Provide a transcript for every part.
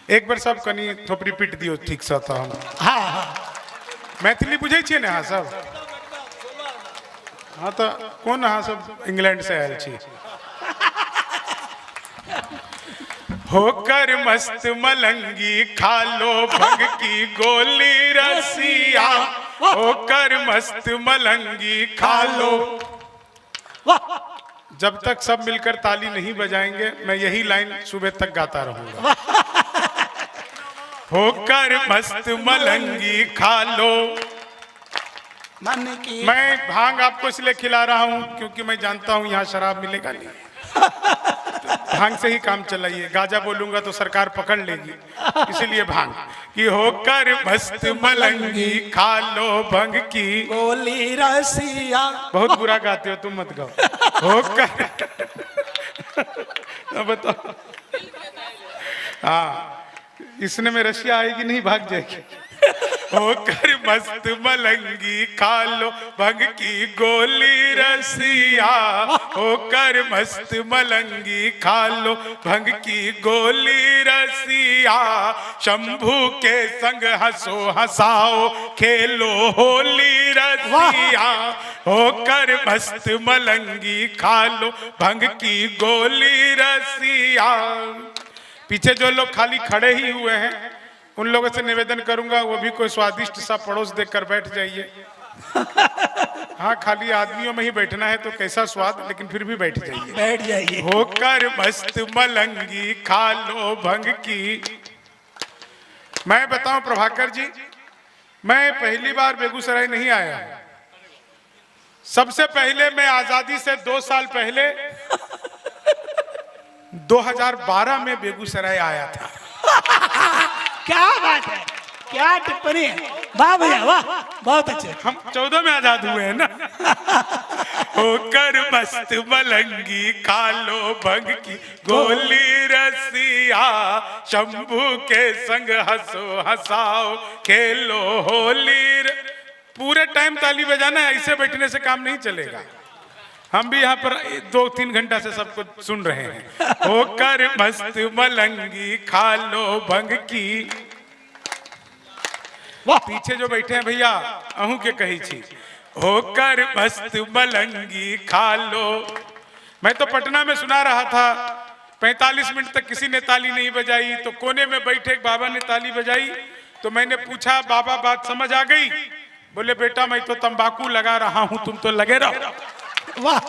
एक बार सब कनी थोपड़ी पीट दियो ठीक सा था हम। हाँ हाँ मैथिली बुझे छे ने हाँ सब। हाँ तो कौन हाँ सब इंग्लैंड से आयल छी। होकर मस्त मलंगी खा लो भंग की गोली रसिया, होकर मस्त मलंगी खा लो। वाह जब तक सब मिलकर ताली नहीं बजाएंगे मैं यही लाइन सुबह तक गाता रहूंगा। होकर मस्त मलंगी खा लो। मन की मैं भांग आपको इसलिए खिला रहा हूं क्योंकि मैं जानता हूं यहाँ शराब मिलेगा नहीं। तो भांग से ही काम चलाइए, गाजा बोलूंगा तो सरकार पकड़ लेगी, इसीलिए भांग कि होकर मस्त मलंगी खा लो भंग की गोली रसिया। बहुत बुरा गाते हो तुम, मत गाओ। होकर बताओ। हाँ इसने में रशिया आएगी नहीं, भाग जाएगी। होकर मस्त मलंगी खा लो भंग की गोली रसिया, होकर मस्त मलंगी खा लो भंग की गोली रसिया। शंभू के संग हंसो हंसाओ खेलो होली रसिया, होकर मस्त मलंगी खा लो भंग की गोली रसिया। पीछे जो लोग खाली खड़े ही हुए हैं उन लोगों से निवेदन करूंगा वो भी कोई स्वादिष्ट सा पड़ोस देखकर बैठ जाइए। हाँ खाली आदमियों में ही बैठना है तो कैसा स्वाद, लेकिन फिर भी बैठ जाइए। बैठ जाइए। होकर मस्त मलंगी खा लो भंग की। मैं बताऊं प्रभाकर जी, मैं पहली बार बेगूसराय नहीं आया। सबसे पहले मैं आजादी से 2 साल पहले 2012 में बेगूसराय आया था। क्या बात है, क्या टिप्पणी है, वाह भैया वाह, बहुत अच्छे। हम 14 में आजाद हुए हैं ना। होकर मस्त मलंगी खा लो भंग की गोली रसिया, शंभू के संग हंसो हंसाओ खेलो होली। पूरे टाइम ताली बजाना है, ऐसे बैठने से काम नहीं चलेगा। हम भी यहाँ पर 2-3 घंटा से सब कुछ सुन रहे हैं। होकर मस्त मलंगी खा लो भंग की। पीछे जो बैठे हैं भैया अहू के कही छी। होकर मस्त मलंगी खा लो। मैं तो पटना में सुना रहा था 45 मिनट तक किसी ने ताली नहीं बजाई, तो कोने में बैठे एक बाबा ने ताली बजाई। तो मैंने पूछा बाबा बात समझ आ गई? बोले बेटा मैं तो तंबाकू लगा रहा हूं, तुम तो लगे रहो। वाह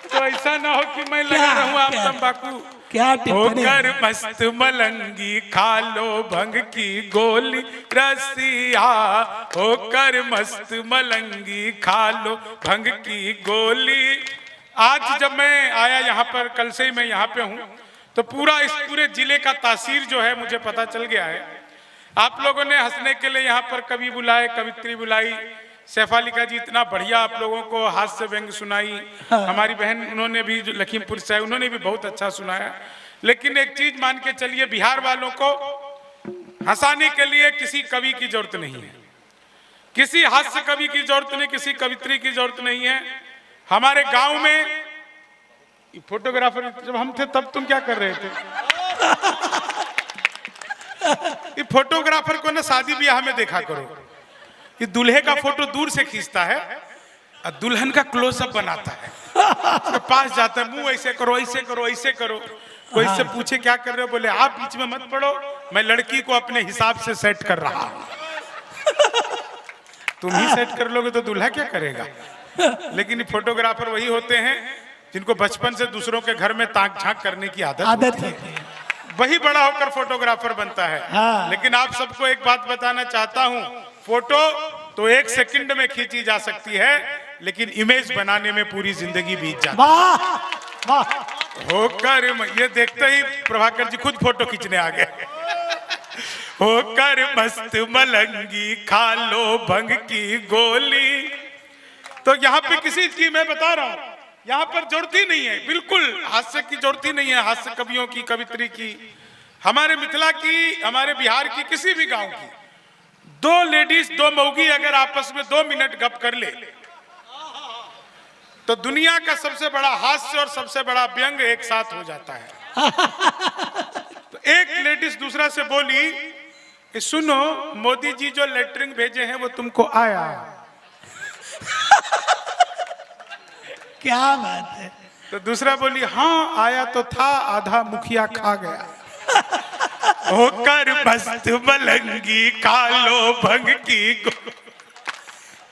तो ऐसा ना हो कि मैं लगा रहूं आप तंबाकू। क्या टिप्पणी। होकर मस्त मलंगी खा लो भंग की गोली रसिया, होकर मस्त मलंगी खा लो भंग की गोली। आज जब मैं आया यहाँ पर, कल से ही मैं यहाँ पे हूँ, तो इस पूरे जिले का तासीर जो है मुझे पता चल गया है। आप लोगों ने हंसने के लिए यहाँ पर कवि बुलाए, कवित्री बुलाई, सैफालिका जी इतना बढ़िया आप लोगों को हास्य व्यंग सुनाई। हमारी बहन उन्होंने भी जो लखीमपुर से, उन्होंने भी बहुत अच्छा सुनाया। लेकिन एक चीज मान के चलिए, बिहार वालों को हंसाने के लिए किसी कवि की जरूरत नहीं है, किसी हास्य कवि की जरूरत नहीं, किसी कवित्री की जरूरत नहीं है। हमारे गांव में फोटोग्राफर जब हम थे तब तुम क्या कर रहे थे? ये फोटोग्राफर को ना शादी ब्याह में देखा करो, ये दूल्हे का फोटो दूर से खींचता है और दुल्हन का क्लोजअप बनाता है, उसके पास जाता है, मुंह ऐसे करो ऐसे करो ऐसे करो। कोई से पूछे क्या कर रहे हो, बोले आप बीच में मत पड़ो, मैं लड़की को अपने हिसाब से सेट कर रहा हूं। तुम ही सेट कर लोगे तो दूल्हा क्या करेगा? लेकिन फोटोग्राफर वही होते हैं जिनको बचपन से दूसरों के घर में ताक झांक करने की आदत है, वही बड़ा होकर फोटोग्राफर बनता है। हाँ। लेकिन आप सबको एक बात बताना चाहता हूं, फोटो तो 1 सेकंड में खींची जा सकती है, लेकिन इमेज बनाने में पूरी जिंदगी बीत जाती है। वाह वाह। होकर ये देखते ही प्रभाकर जी खुद फोटो खींचने आ गए। होकर मस्त मलंगी खा लो भंग की गोली। तो यहाँ पे किसी की मैं बता रहा हूँ, यहाँ पर जरूरत ही नहीं है, बिल्कुल हास्य की जरूरत ही नहीं है, हास्य कवियों की, कवित्री की। हमारे मिथिला की, हमारे बिहार की, किसी भी गांव की 2 लेडीज 2 मौगी अगर आपस में 2 मिनट गप कर ले तो दुनिया का सबसे बड़ा हास्य और सबसे बड़ा व्यंग एक साथ हो जाता है। तो एक लेडीज दूसरा से बोली कि सुनो, मोदी जी जो लेटरिंग भेजे हैं वो तुमको आया? क्या बात है। तो दूसरा बोली हाँ आया तो था, आधा मुखिया खा गया। होकर मस्त मलंगी खा लो भंग की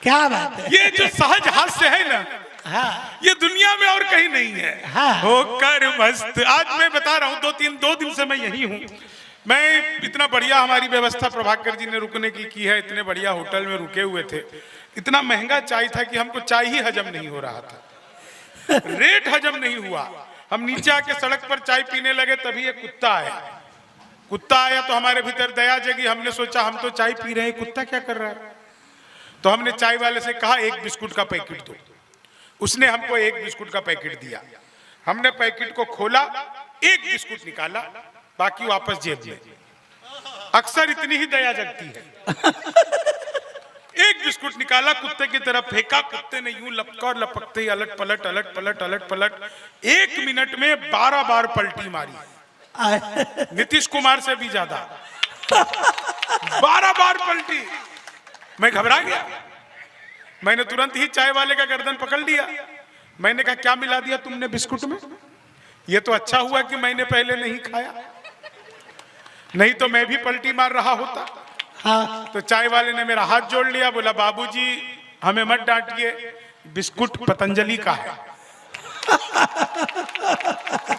क्या बात है। ये जो सहज हास्य है ना, हाँ ये दुनिया में और कहीं नहीं है। हाँ। होकर मस्त, आज मैं बता रहा हूँ, दो दिन से मैं यही हूँ। मैं इतना बढ़िया, हमारी व्यवस्था प्रभाकर जी ने रुकने की है, इतने बढ़िया होटल में रुके हुए थे। इतना महंगा चाय था कि हमको चाय ही हजम नहीं हो रहा था, रेट हजम नहीं हुआ। हम नीचे आके सड़क पर चाय पीने लगे, तभी एक कुत्ता आया। कुत्ता आया तो हमारे भीतर दया जगी। हमने सोचा हम तो चाय पी रहे हैं, कुत्ता क्या कर रहा है। तो हमने चाय वाले से कहा एक बिस्कुट का पैकेट दो। उसने हमको एक बिस्कुट का पैकेट दिया। हमने पैकेट को खोला, एक बिस्कुट निकाला, बाकी वापस जेब में। अक्सर इतनी ही दया जगती है। एक बिस्कुट निकाला, कुत्ते की तरफ फेंका, कुत्ते ने यूं लपकर लपकते ही अलट पलट अलट पलट अलट पलट 1 मिनट में 12 बार पलटी मारी। नीतीश कुमार से भी ज्यादा 12 बार पलटी। मैं घबरा गया। मैंने तुरंत ही चाय वाले का गर्दन पकड़ लिया। मैंने कहा क्या मिला दिया तुमने बिस्कुट में? ये तो अच्छा हुआ कि मैंने पहले नहीं खाया, नहीं तो मैं भी पलटी मार रहा होता। हाँ। तो चाय वाले ने मेरा हाथ जोड़ लिया, बोला बाबूजी हमें मत डांटिए, बिस्कुट पतंजलि का है।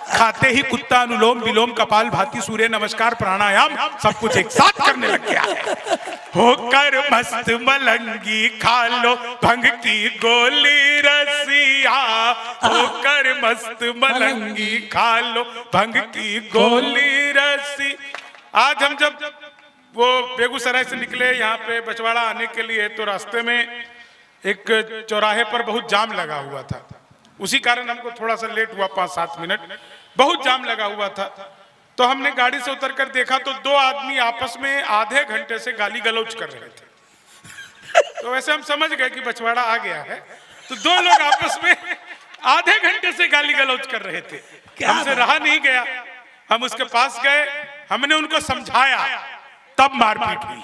खाते ही कुत्ता अनुलोम विलोम कपाल भाती सूर्य नमस्कार प्राणायाम सब कुछ एक साथ करने लग गया है। होकर मस्त मलंगी खा लो भंग की गोली रसिया, होकर मस्त मलंगी खा लो भंग की गोली रसी। आज हम जब वो बेगूसराय से निकले यहाँ पे बछवाड़ा आने के लिए, तो रास्ते में एक चौराहे पर बहुत जाम लगा हुआ था। उसी कारण हमको थोड़ा सा लेट हुआ, 5-7 मिनट। बहुत जाम लगा हुआ था। तो हमने गाड़ी से उतरकर देखा तो 2 आदमी आपस में आधे घंटे से गाली गलौज कर रहे थे। तो वैसे हम समझ गए कि बछवाड़ा आ गया है। तो 2 लोग आपस में आधे घंटे से गाली गलौज कर रहे थे। हमसे रहा नहीं गया, हम उसके पास गए, हमने उनको समझाया, तब मारपीट हुई।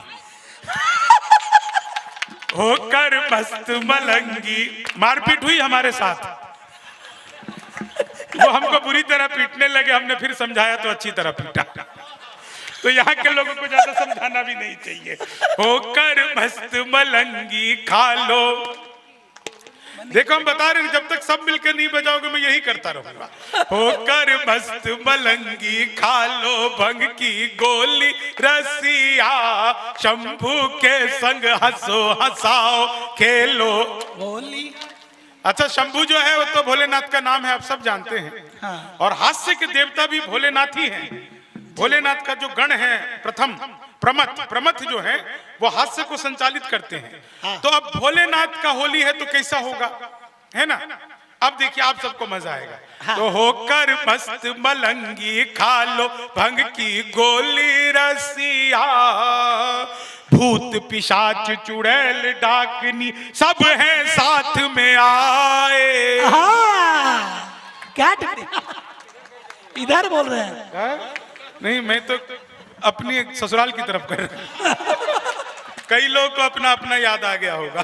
होकर मस्त मलंगी मारपीट हुई हमारे साथ। वो हमको बुरी तरह पीटने लगे, हमने फिर समझाया तो अच्छी तरह पीटा। तो यहाँ के लोगों को ज्यादा समझाना भी नहीं चाहिए। होकर मस्त मलंगी खा लो। देखो हम बता रहे हैं, जब तक सब मिलकर नहीं बजाओगे मैं यही करता रहूंगा। होकर मस्त मलंगी खा लो भंग की गोली रसिया, शंभू के संग हंसो हंसाओ खेलो होली। अच्छा, शंभू जो है वो तो भोलेनाथ का नाम है, आप सब जानते हैं। हाँ। और हास्य के देवता भी भोलेनाथ ही हैं। भोलेनाथ का जो गण है प्रथम प्रमथ जो है वो हास्य को संचालित करते हैं। हाँ। तो अब भोलेनाथ का होली है तो कैसा होगा, है ना? अब देखिए आप सबको मजा आएगा। हाँ। तो होकर मस्त मलंगी खा लो भंग की गोली रसिया, भूत पिशाच चुड़ैल डाकनी सब हैं साथ में आए। क्या इधर बोल रहे हैं? नहीं, मैं तो अपनी ससुराल की तरफ कर रहा हूं। कई लोग को अपना अपना याद आ गया होगा।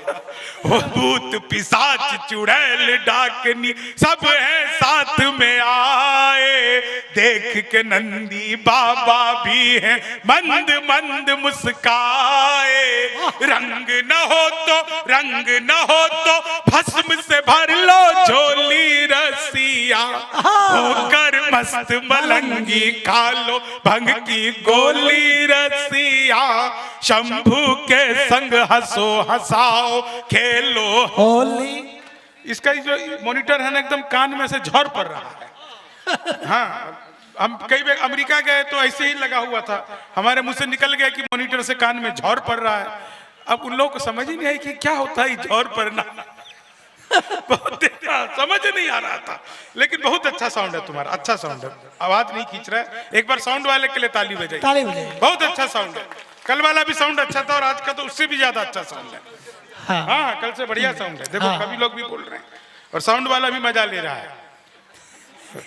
वो भूत पिशाच चुड़ैल डाकनी सब हैं साथ में आए, देख के नंदी बाबा भी हैं मंद मंद मुस्काए। रंग न हो तो भस्म से भर लो झोली रसिया, होकर मस्त मलंगी खा लो भंग की गोली रसिया, शंभू के संग हंसो हंसाओ खेलो होली। इसका जो मॉनिटर है ना, एकदम कान में से झड़ पड़ रहा है। हाँ, हम कई बार अमेरिका गए तो ऐसे ही लगा हुआ था, हमारे मुंह से निकल गया कि मॉनिटर से कान में झड़ पड़ रहा है। अब उन लोगों को समझ ही नहीं आई कि क्या होता है झड़ पड़ना। बहुत समझ नहीं आ रहा था, लेकिन बहुत अच्छा साउंड है तुम्हारा, अच्छा साउंड है, आवाज नहीं खींच रहा है। एक बार साउंड वाले के लिए ताली बजाइए, बहुत अच्छा साउंड है। कल वाला भी साउंड अच्छा था और आज का तो उससे भी ज्यादा अच्छा साउंड है। हाँ, हाँ, कल से बढ़िया साउंड है। देखो हाँ। कभी लोग भी बोल रहे हैं और साउंड वाला भी मजा ले रहा है।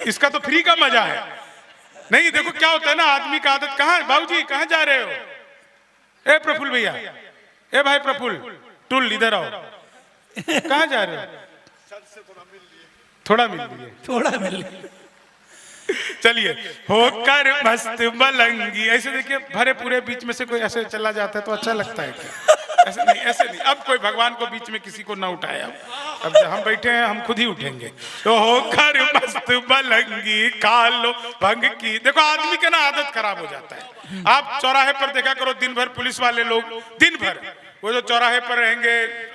इसका तो फ्री का मजा है, नहीं देखो क्या होता है ना, आदमी का आदत। कहाँ बाबूजी कहाँ जा रहे हो? ए प्रफुल्ल भैया, ए भाई प्रफुल्ल, टुल इधर आओ। कहाँ जा रहे हो? थोड़ा मिल लिए, थोड़ा मिल लिए। चलिए। होकर मस्त मलंगी, ऐसे देखिए भरे पूरे बीच में से कोई ऐसे चला जाता है तो अच्छा लगता है क्या? ऐसे नहीं, ऐसे नहीं। अब कोई भगवान को बीच में किसी को ना उठाए। अब जब हम बैठे हैं हम खुद ही उठेंगे। तो होकर मस्त मलंगी कालो भंग की। देखो आदमी का ना आदत खराब हो जाता है। आप चौराहे पर देखा करो, दिन भर पुलिस वाले लोग, दिन भर वो जो चौराहे पर रहेंगे,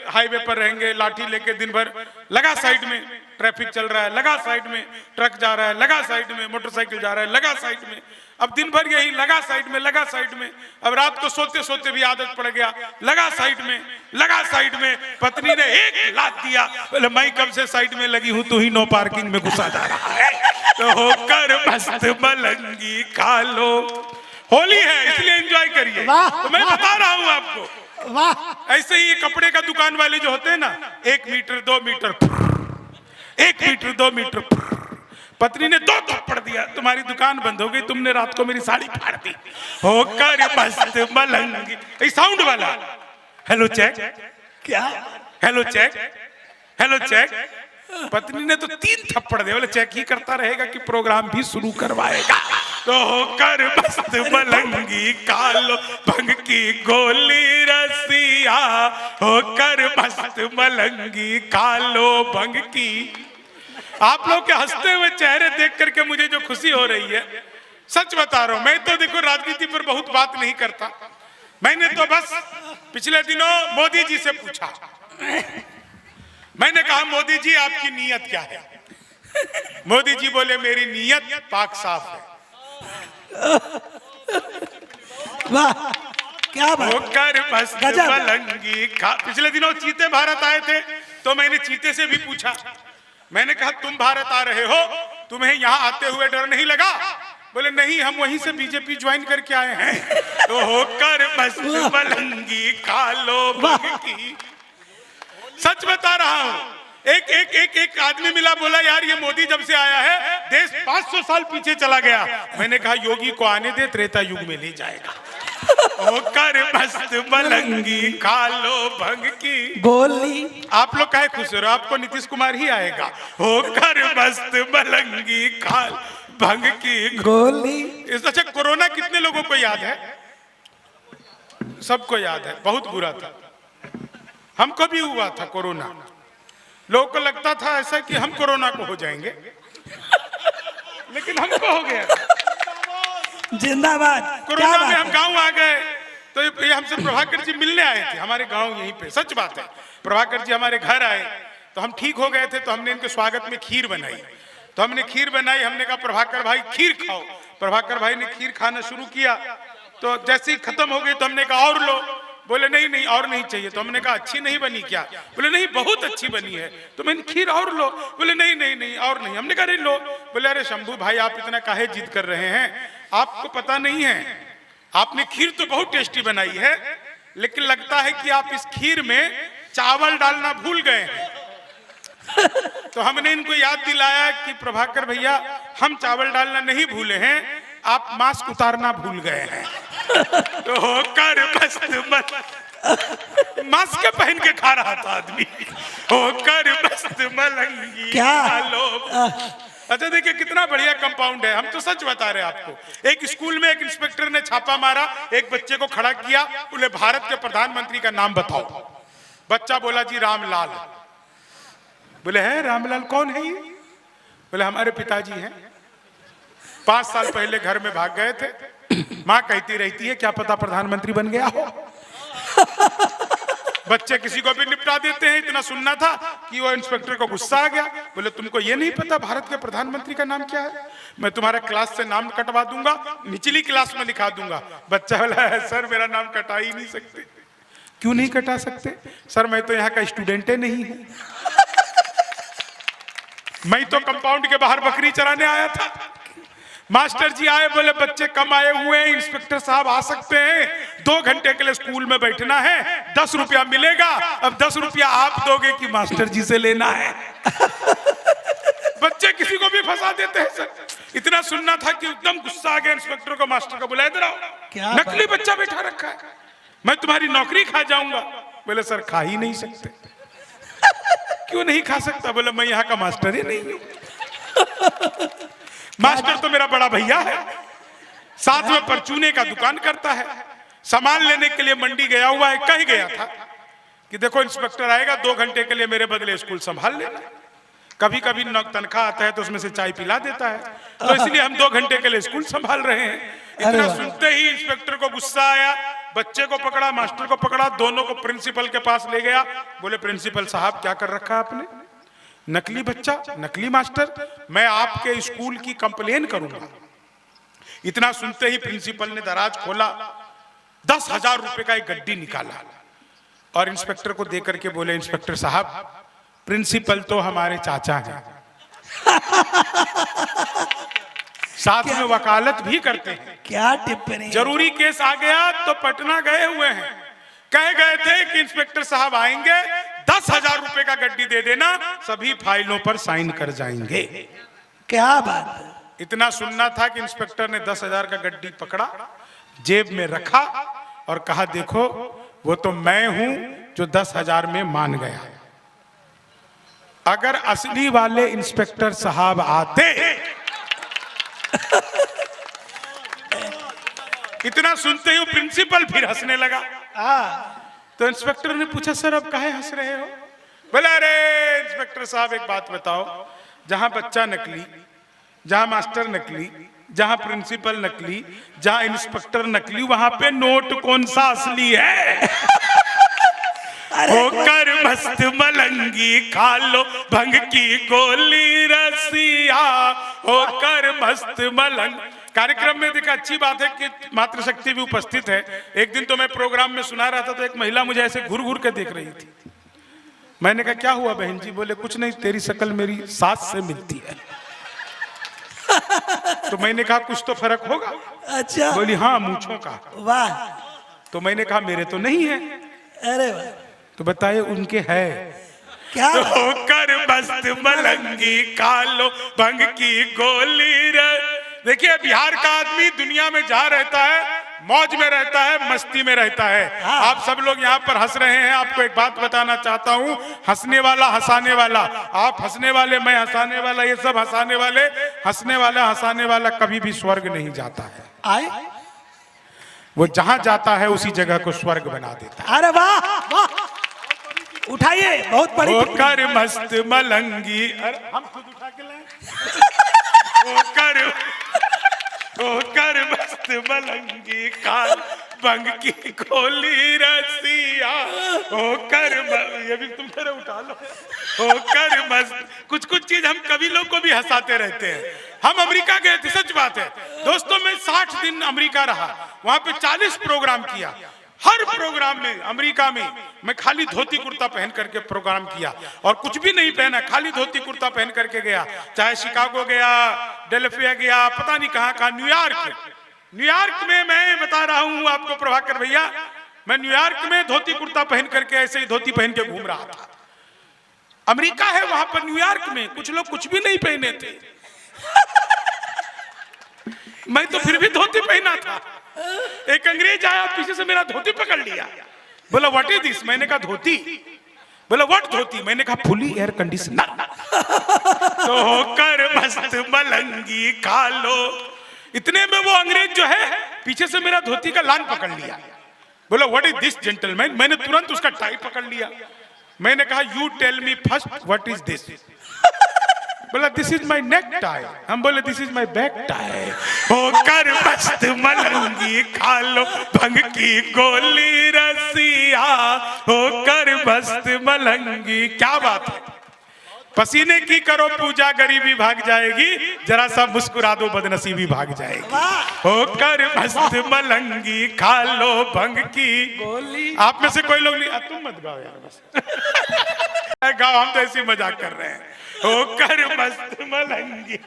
हाईवे पर रहेंगे, लाठी लेके दिन भर लगा साइड में ट्रैफिक चल रहा है, लगा साइड में ट्रक जा रहा है, लगा साइड में मोटरसाइकिल जा रहा है, लगा साइड में। अब दिन भर यही लगा साइड में, लगा साइड में। अब रात को सोते सोते भी आदत पड़ गया, लगा साइड में, लगा साइड में। पत्नी ने एक लात दिया, बोले मैं कब से साइड में लगी हूं, तू ही नो पार्किंग में घुसा जा रहा है। तो होकर मस्त मलंगी खा लो। होली है इसलिए एंजॉय करिए। तो मैं बता रहा हूं आपको, वाह। ऐसे ही कपड़े का दुकान वाले जो होते हैं ना, 1 मीटर 2 मीटर, 1 मीटर 2 मीटर, पत्नी ने 2 थप्पड़ दिया, तुम्हारी दुकान बंद हो गई, तुमने रात को मेरी साड़ी फाड़ दी। होकर मस्त मलंगी, साउंड वाला। हेलो चेक, क्या? Hello check, hello check. पत्नी ने तो 3 थप्पड़ दिए, बोले चेक ही करता रहेगा कि प्रोग्राम भी शुरू करवाएगा। तो होकर मस्त मलंगी कालो भंग की गोली रसिया, होकर मस्त मलंगी कालो भंग की। आप लोग के हंसते हुए चेहरे देख करके मुझे जो खुशी हो रही है, सच बता रहा हूं। मैं तो देखो राजनीति पर बहुत बात नहीं करता। मैंने तो बस पिछले दिनों मोदी जी से पूछा, मैंने कहा मोदी जी आपकी नीयत क्या है? मोदी जी बोले मेरी नीयत पाक साफ है। वाह क्या बात। होकर मस्त मलंगी खा। पिछले दिनों चीते भारत आए थे, तो मैंने चीते से भी पूछा, मैंने कहा तुम भारत आ रहे हो, तुम्हें यहाँ आते हुए डर नहीं लगा? बोले नहीं, हम वहीं से बीजेपी ज्वाइन करके आए हैं। तो होकर मस्त मलंगी खा लो भंग की। सच बता रहा हूं। एक आदमी मिला, बोला यार ये मोदी जब से आया है देश 500 साल पीछे चला गया। मैंने कहा योगी को आने दे, त्रेता युग में ले जाएगा। होकर मस्त मलंगी खा लो भंग की गोली। आप लोग काहे खुश हो रहे हो? आपको नीतीश कुमार ही आएगा। होकर मस्त मलंगी खा भंग की गोली। अच्छा, कोरोना कितने लोगों को याद है? सबको याद है, बहुत बुरा था। हमको भी हुआ था कोरोना। लोगों को लगता था ऐसा कि हम कोरोना को हो जाएंगे, लेकिन हमको हो गया। जिंदाबाद। कोरोना में हम गांव आ गए, तो ये हमसे प्रभाकर जी मिलने आए थे हमारे गांव यहीं पे। सच बात है, प्रभाकर जी हमारे घर आए तो हम ठीक हो गए थे, तो हमने इनके स्वागत में खीर बनाई। तो हमने खीर बनाई, हमने कहा प्रभाकर भाई खीर खाओ। प्रभाकर भाई ने खीर खाना शुरू किया, तो जैसे ही खत्म हो गई तो हमने कहा और लो। बोले नहीं नहीं और नहीं चाहिए। तो हमने कहा अच्छी नहीं बनी क्या? बोले नहीं बहुत अच्छी बनी है। तो मैंने खीर और लो। बोले नहीं नहीं नहीं और नहीं। हमने कहा अरे लो। बोले अरे शंभू भाई आप इतना काहे जिद कर रहे हैं? आपको पता नहीं है, आपने खीर तो बहुत टेस्टी बनाई है, लेकिन लगता है कि आप इस खीर में चावल डालना भूल गए हैं। तो हमने इनको याद दिलाया कि प्रभाकर भैया हम चावल डालना नहीं भूले हैं, आप मास्क उतारना भूल गए हैं। तो होकर मस्त मास्क पहन के खा रहा था आदमी। होकर मस्त मलंगी खा लो। अच्छा देखिए कितना बढ़िया कंपाउंड है। हम तो सच बता रहे हैं आपको। एक स्कूल में एक इंस्पेक्टर ने छापा मारा, एक बच्चे को खड़ा किया, बोले भारत के प्रधानमंत्री का नाम बताओ। बच्चा बोला जी रामलाल। बोले है रामलाल कौन है ये? बोले हमारे पिताजी हैं, 5 साल पहले घर में भाग गए थे, माँ कहती रहती है क्या पता प्रधानमंत्री बन गया हो। बच्चे किसी को भी निपटा देते हैं। इतना सुनना था कि वो इंस्पेक्टर को गुस्सा आ गया। बोले तुमको ये नहीं पता भारत के प्रधानमंत्री का नाम क्या है? मैं तुम्हारा क्लास से नाम कटवा दूंगा, निचली क्लास में लिखा दूंगा। बच्चा बोला सर मेरा नाम कटा ही नहीं सकते। क्यों नहीं कटा सकते? सर मैं तो यहाँ का स्टूडेंट नहीं हूं, मैं तो कंपाउंड के बाहर बकरी चराने आया था। मास्टर जी आए, बोले बच्चे कम आए हुए हैं, इंस्पेक्टर साहब आ सकते हैं, 2 घंटे के लिए स्कूल में बैठना है, 10 रुपया मिलेगा। अब 10 रुपया आप दोगे कि मास्टर जी से लेना है? बच्चे किसी को भी फंसा देते हैं सर। इतना सुनना था कि एकदम गुस्सा आ गया इंस्पेक्टर को, मास्टर को बुलाया, इधर आओ, क्या नकली बच्चा बैठा रखा है, मैं तुम्हारी नौकरी खा जाऊंगा। बोले सर खा ही नहीं सकते। क्यों नहीं खा सकता? बोले मैं यहाँ का मास्टर ही नहीं हूँ। मास्टर तो मेरा बड़ा भैया है, साथ में परचूने का दुकान करता है, सामान लेने के लिए मंडी गया हुआ है, कह गया था कि देखो इंस्पेक्टर आएगा 2 घंटे के लिए मेरे बदले स्कूल संभाल लेना। कभी कभी तनख्वाह आता है तो उसमें से चाय पिला देता है, तो इसलिए हम 2 घंटे के लिए स्कूल संभाल रहे हैं। इतना सुनते ही इंस्पेक्टर को गुस्सा आया, बच्चे को पकड़ा, मास्टर को पकड़ा, दोनों को प्रिंसिपल के पास ले गया। बोले प्रिंसिपल साहब क्या कर रखा आपने? नकली बच्चा, नकली मास्टर, मैं आपके स्कूल की कंप्लेन करूंगा। इतना सुनते ही प्रिंसिपल ने दराज खोला, 10,000 रुपए का एक गड्डी निकाला और इंस्पेक्टर को देकर के बोले इंस्पेक्टर साहब प्रिंसिपल तो हमारे चाचा हैं, साथ में वकालत भी करते हैं। क्या टिप्पणी! जरूरी केस आ गया तो पटना गए हुए हैं, कह गए थे कि इंस्पेक्टर साहब आएंगे, 10,000 रुपए का गड्डी दे देना, सभी फाइलों पर साइन कर जाएंगे। क्या बात है! इतना सुनना था कि इंस्पेक्टर ने 10,000 का गड्डी पकड़ा, जेब में रखा और कहा देखो वो तो मैं हूं जो 10,000 में मान गया। अगर असली वाले इंस्पेक्टर साहब आते इतना सुनते ही प्रिंसिपल फिर हंसने लगा। तो इंस्पेक्टर ने पूछा सर अब काहे हंस रहे हो? बोला अरे इंस्पेक्टर साहब एक बात बताओ, जहां बच्चा नकली, जहां मास्टर नकली, जहां प्रिंसिपल नकली, जहां इंस्पेक्टर नकली, वहां पे नोट कौन सा असली है? होकर मस्त मलंगी खा लो भंग की गोली रसिया, होकर मस्त मलंग। कार्यक्रम में देखा अच्छी बात है कि मातृशक्ति भी उपस्थित है। एक दिन तो मैं प्रोग्राम में सुना रहा था तो एक महिला मुझे ऐसे घूर घूर के देख रही थी। मैंने कहा क्या हुआ बहन जी? बोले कुछ नहीं, तेरी शक्ल मेरी सास से मिलती है। तो मैंने कहा कुछ तो फर्क होगा। अच्छा। बोली हाँ मूंछों का। वाह! तो मैंने कहा मेरे तो नहीं है। अरे वाह! तो बताइए उनके है क्या? तो होकर मस्त मलंगी खा लो भंग की गोली रे। देखिए बिहार का आदमी दुनिया में जहाँ रहता है मौज में रहता है, मस्ती में रहता है। आप सब लोग यहाँ पर हंस रहे हैं, आपको एक बात बताना चाहता हूँ, हंसने वाला हंसाने वाला, आप हंसने वाले मैं हंसाने वाला, ये सब हंसाने वाले, हंसने वाला हंसाने वाला कभी भी स्वर्ग नहीं जाता है। आए वो जहाँ जाता है उसी जगह को स्वर्ग बना देता है। अरे वाह वाह! उठाइए, बहुत बड़ी होकर मस्त मलंगी, अरे हम खुद उठा के लाए। होकर मस्त मलंगी काल बंग की गोली रसिया, होकर ये भी तुम खड़े उठा लो। होकर मस्त, कुछ कुछ चीज हम कवि लोग को भी हंसाते रहते हैं। हम अमेरिका गए थे, सच बात है दोस्तों, मैं 60 दिन अमेरिका रहा, वहां पे 40 प्रोग्राम किया। हर प्रोग्राम में अमेरिका में मैं खाली धोती कुर्ता पहन करके प्रोग्राम किया और कुछ भी नहीं पहना, खाली धोती कुर्ता पहन करके गया। चाहे शिकागो गया, डेल्फिया गया, पता नहीं कहां कहां, न्यूयॉर्क में मैं बता रहा हूं आपको प्रभाकर भैया, मैं न्यूयॉर्क में धोती कुर्ता पहन करके ऐसे ही धोती पहन के घूम रहा था। अमेरिका है वहां पर, न्यूयॉर्क में कुछ लोग कुछ भी नहीं पहने थे। मैं तो फिर भी धोती पहना था। एक अंग्रेज आया, पीछे से मेरा धोती पकड़ लिया, बोला व्हाट इज दिस? मैंने कहा धोती। बोला व्हाट धोती? मैंने कहा फुली एयर कंडीशनर। तो होकर मस्त मलंगी खा लो। इतने में वो अंग्रेज जो है पीछे से मेरा धोती का लान पकड़ लिया, बोला व्हाट इज दिस जेंटलमैन? मैंने तुरंत उसका टाई पकड़ लिया। मैंने कहा you tell me first what is this? बोला this is my neck tie. हम बोले this is my back tie. होकर मस्त मलंगी खा लो भंग की गोली रसिया, होकर मस्त मलंगी। क्या बात है, पसीने की करो पूजा गरीबी भाग जाएगी, जरा सा मुस्कुरा दो बदनसीबी भाग जाएगी। होकर मस्त मलंगी खा लो भंग की गोली। आप में से कोई लोग नहीं, तुम मत गाओ यार, बस गाओ, हम तो ऐसी मजाक कर रहे हैं। होकर मस्त मलंगी,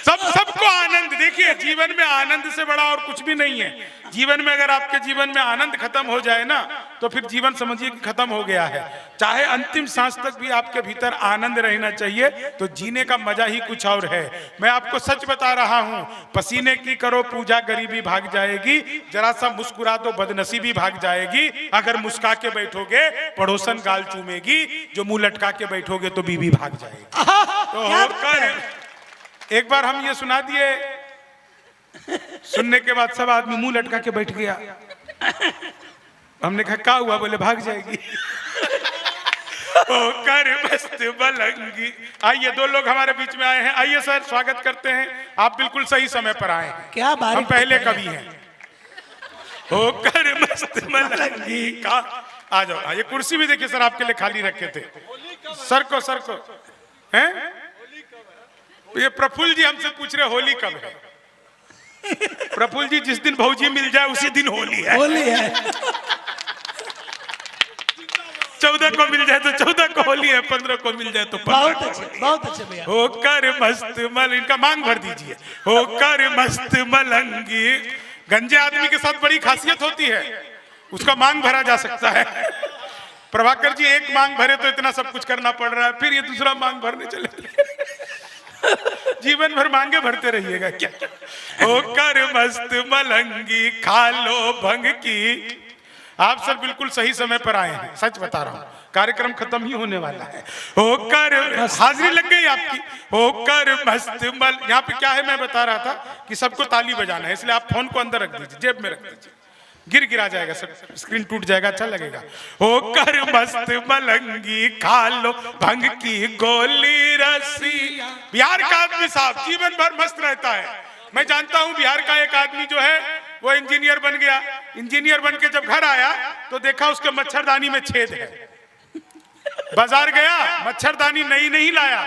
सबको आनंद। देखिए जीवन में आनंद से बड़ा और कुछ भी नहीं है। जीवन में अगर आपके जीवन में आनंद खत्म हो जाए ना तो फिर जीवन समझिए कि खत्म हो गया है। चाहे अंतिम सांस तक भी आपके भीतर आनंद रहना चाहिए, तो जीने का मजा ही कुछ और है। मैं आपको सच बता रहा हूं, पसीने की करो पूजा गरीबी भाग जाएगी, जरा सा मुस्कुरा दो बदनसीबी भाग जाएगी, अगर मुस्का के बैठोगे पड़ोसन गाल चूमेगी, जो मुंह लटका के बैठोगे तो बीबी भाग जाएगी। तो होकर एक बार हम ये सुना दिए, सुनने के बाद सब आदमी मुंह लटका के बैठ गया। हमने कहा क्या हुआ? बोले भाग जाएगी। ओ कर मस्त मलंगी। आइए, दो लोग हमारे बीच में आए हैं। आइए सर, स्वागत करते हैं। आप बिल्कुल सही समय पर आए हैं। क्या बात, हम पहले कवि हैं। ओ कर मस्त मलंगी का, आ जाओ। ये कुर्सी भी देखिए सर, आपके लिए खाली रखे थे। सर को हैं? ये प्रफुल्ल जी हमसे पूछ रहे होली कब है। प्रफुल्ल जी, जिस दिन भौजी मिल जाए उसी दिन होली है। होली है। 14 को मिल जाए तो 14 को होली है, 15 को मिल जाए तो 15 बहुत अच्छे भैया। होकर मस्त मल, इनका मांग भर दीजिए। होकर मस्त मलंगी। गंजे आदमी के साथ बड़ी खासियत होती है, उसका मांग भरा जा सकता है। प्रभाकर जी एक मांग भरे तो इतना सब कुछ करना पड़ रहा है, फिर ये दूसरा मांग भरने चले। जीवन भर मांगे भरते रहिएगा क्या? होकर मस्त मलंगी खा लो भंग की। आप सब बिल्कुल सही समय पर आए हैं, सच बता रहा हूं, कार्यक्रम खत्म ही होने वाला है। होकर हाजिरी लग गई आपकी। होकर मस्त मल, यहाँ पे क्या है मैं बता रहा था कि सबको ताली बजाना है, इसलिए आप फोन को अंदर रख दीजिए, जेब में रख दीजिए, गिरा जाएगा सब, स्क्रीन टूट जाएगा, अच्छा लगेगा। होकर मस्त मलंगी खा लो भंग की गोली रसी। बिहार का आदमी साहब जीवन भर मस्त रहता है। मैं जानता हूं बिहार का एक आदमी जो है वो इंजीनियर बन गया। इंजीनियर बन के जब घर आया तो देखा उसके मच्छरदानी में छेद है। बाजार गया, मच्छरदानी नई नहीं लाया,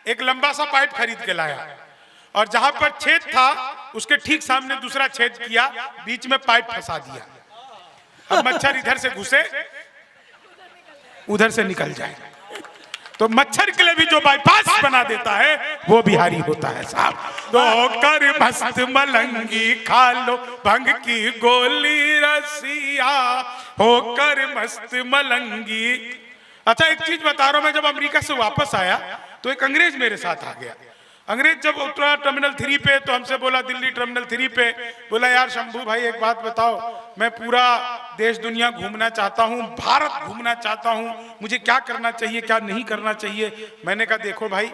एक लंबा सा पाइप खरीद के लाया, और जहां पर छेद था उसके ठीक सामने दूसरा छेद किया, बीच में पाइप फंसा दिया। अब मच्छर इधर से घुसे उधर से निकल जाए। तो मच्छर के लिए भी जो बाईपास बना देता है वो बिहारी होता है साहब। तो होकर मस्त मलंगी खा लो भंग की गोली रसिया। होकर मस्त मलंगी। अच्छा एक चीज बता रहा हूं, मैं जब अमेरिका से वापस आया तो एक अंग्रेज मेरे साथ आ गया। अंग्रेज जब उतरा टर्मिनल 3 पे तो हमसे बोला, दिल्ली टर्मिनल 3 पे, बोला यार शंभू भाई एक बात बताओ, मैं पूरा देश दुनिया घूमना चाहता हूँ, भारत घूमना चाहता हूँ, मुझे क्या करना चाहिए क्या नहीं करना चाहिए। मैंने कहा देखो भाई,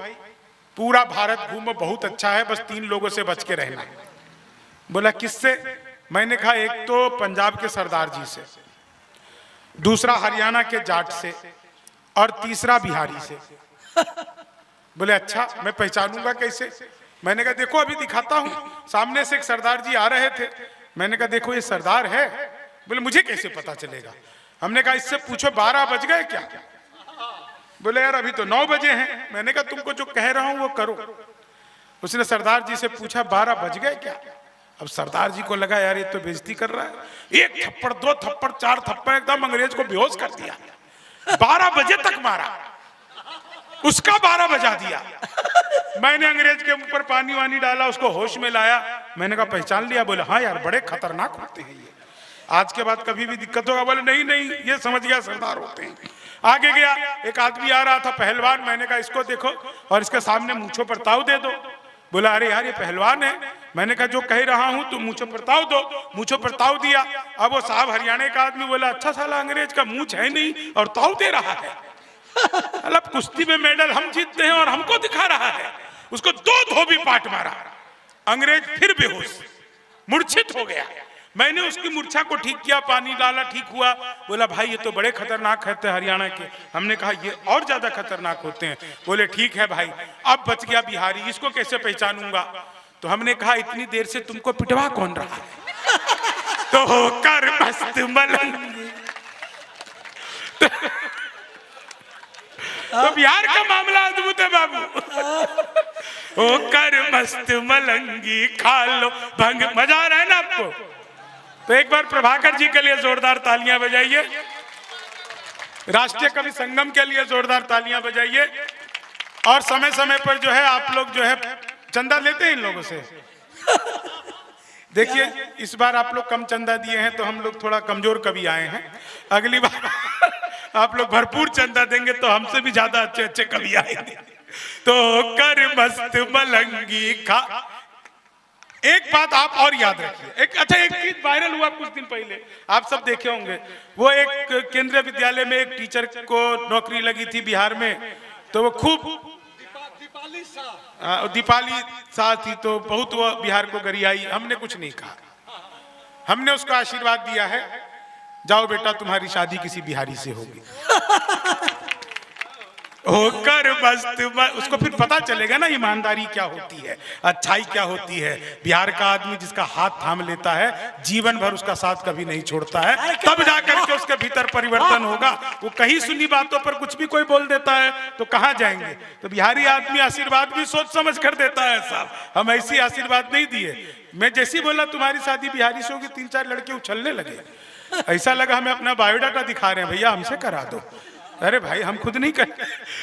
पूरा भारत घूमो, बहुत अच्छा है, बस 3 लोगों से बच के रहना। बोला किससे? मैंने कहा एक तो पंजाब के सरदार जी से, दूसरा हरियाणा के जाट से, और तीसरा बिहारी से। बोले अच्छा, मैं पहचानूंगा कैसे? मैंने कहा देखो अभी दिखाता हूं। सामने से एक सरदार जी आ रहे थे। मैंने कहा देखो ये सरदार है। बोले मुझे कैसे पता चलेगा? हमने कहा इससे पूछो 12 बज गए क्या? बोले यार अभी तो 9 बजे हैं। मैंने कहा तुमको जो कह रहा हूं वो करो। उसने सरदार जी से पूछा 12 बज गए क्या? अब सरदार जी को लगा यार ये तो बेइज्जती कर रहा है। 1 थप्पड़ 2 थप्पड़ 4 थप्पड़ एकदम अंग्रेज को बेहोश कर दिया। 12 बजे तक मारा, उसका 12 बजा दिया। मैंने अंग्रेज के ऊपर पानी वानी डाला, उसको होश में लाया। मैंने कहा पहचान लिया? बोले हाँ यार बड़े खतरनाक होते हैं ये, आज के बाद कभी भी दिक्कत होगा। बोले नहीं नहीं ये समझ गया सरदार होते हैं। आगे गया, एक आदमी आ रहा था पहलवान। मैंने कहा इसको देखो और इसके सामने मूंछों पर ताव दे दो। बोला अरे यार ये पहलवान है। मैंने कहा जो कह रहा हूं तुम मूंछों पर ताव दो। मूंछों पर ताव दिया। अब वो साहब हरियाणा का आदमी बोला अच्छा साला अंग्रेज का मूंछ है नहीं और ताव दे रहा है। मतलब कुश्ती में मेडल हम जीतते हैं और हमको दिखा रहा है। उसको 2 धोबी पाट मारा। अंग्रेज फिर बेहोश, मूर्छित हो गया। मैंने उसकी मूर्छा को ठीक किया, पानी डाला, ठीक हुआ। बोला भाई ये तो बड़े खतरनाक होते हैं हरियाणा के। हमने कहा ये और ज्यादा खतरनाक होते हैं। बोले ठीक है भाई, अब बच गया बिहारी, इसको कैसे पहचानूंगा? तो हमने कहा इतनी देर से तुमको पिटवा कौन रहा है? तो होकर मस्त मलंगी। तो बिहार का मामला अद्भुत है बाबू। होकर मस्त मलंगी खा लो भंग। मजा आ रहा है ना आपको? तो एक बार प्रभाकर जी के लिए जोरदार तालियां बजाइए, राष्ट्रीय कवि संगम के लिए जोरदार तालियां बजाइए। और समय समय पर जो है आप लोग जो है चंदा लेते हैं इन लोगों से। देखिए इस बार आप लोग कम चंदा दिए हैं तो हम लोग थोड़ा कमजोर कवि आए हैं। अगली बार आप लोग भरपूर चंदा देंगे तो हमसे भी ज्यादा अच्छे अच्छे कवि आएंगे। तो कर मस्त मलंगी खा। एक बात आप और याद रखिए, एक चीज वायरल हुआ कुछ दिन पहले, आप सब देखे होंगे। वो एक केंद्रीय विद्यालय में एक टीचर को नौकरी लगी थी बिहार में, तो वो खूब दीपाली शाह थी, तो बहुत वो बिहार को गरियाई। हमने कुछ नहीं कहा, हमने उसको आशीर्वाद दिया है, जाओ बेटा तुम्हारी शादी किसी बिहारी से होगी। होकर मस्त उसको फिर पता चलेगा ना ईमानदारी क्या होती है, अच्छाई क्या होती है। बिहार का आदमी जिसका हाथ थाम लेता है, जीवन भर उसका साथ कभी नहीं छोड़ता है, तब जाकर के उसके भीतर परिवर्तन होगा। वो कहीं सुनी बातों पर कुछ भी कोई बोल देता है तो कहाँ जाएंगे। तो बिहारी आदमी आशीर्वाद भी सोच समझ कर देता है साहब, हम ऐसी आशीर्वाद नहीं दिए। मैं जैसी बोला तुम्हारी शादी बिहारी से होगी, 3-4 लड़के उछलने लगे। ऐसा लगा हमें अपना बायोडाटा दिखा रहे हैं, भैया हमसे करा दो। अरे भाई हम खुद नहीं कर।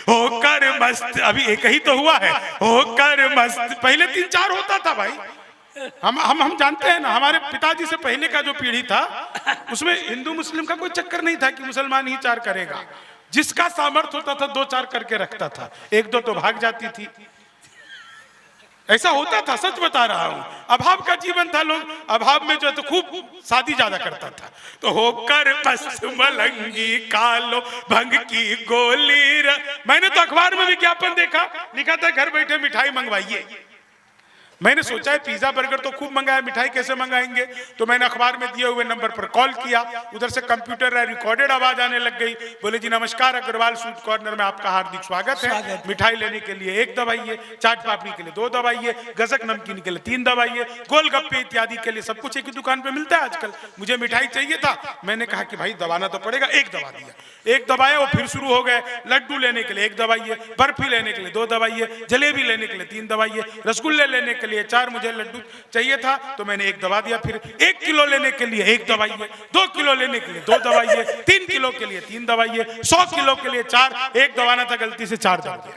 होकर मस्त, अभी एक ही तो हुआ है। होकर मस्त, पहले 3-4 होता था भाई। हम जानते हैं ना, हमारे पिताजी से पहले का जो पीढ़ी था उसमें हिंदू मुस्लिम का कोई चक्कर नहीं था कि मुसलमान ही 4 करेगा। जिसका सामर्थ्य होता था 2-4 करके रखता था, 1-2 तो भाग जाती थी। ऐसा होता था, सच बता रहा हूं। अभाव का जीवन था, लोग अभाव में जो है तो खूब शादी ज्यादा करता था। तो होकर मस्त मलंगी कालो भंग की गोली मैंने तो अखबार में विज्ञापन देखा, लिखा था घर बैठे मिठाई मंगवाइए। मैंने सोचा है पिज्जा बर्गर तो खूब मंगाया, मिठाई कैसे मंगाएंगे। तो मैंने अखबार में दिए हुए नंबर पर कॉल किया, उधर से कंप्यूटर रिकॉर्डेड आवाज आने लग गई। बोले जी नमस्कार, अग्रवाल स्वीट कॉर्नर में आपका हार्दिक स्वागत है। मिठाई लेने के लिए 1 दबाइए, चाट पापड़ी के लिए 2 दबाइए, गजक नमकीन के लिए 3 दबाइए, गोलगप्पे इत्यादि के लिए सब कुछ एक ही दुकान पे मिलता है आजकल। मुझे मिठाई चाहिए था, मैंने कहा कि भाई दबाना तो पड़ेगा। 1 दबा दिया, 1 दबाया, वो फिर शुरू हो गए। लड्डू लेने के लिए 1 दबाइए, बर्फी लेने के लिए 2 दबाइए, जलेबी लेने के लिए 3 दबाइए, रसगुल्ले लेने के लिए 4, मुझे लड्डू चाहिए था तो मैंने 1 दबा दिया। फिर 1 किलो लेने के लिए 1 दबाइए, 2 किलो लेने के लिए 2 दबाइए, 3 किलो के लिए 3 दबाइए, 100 किलो के लिए 4। 1 दबाना था, गलती से 4 दबा दिया।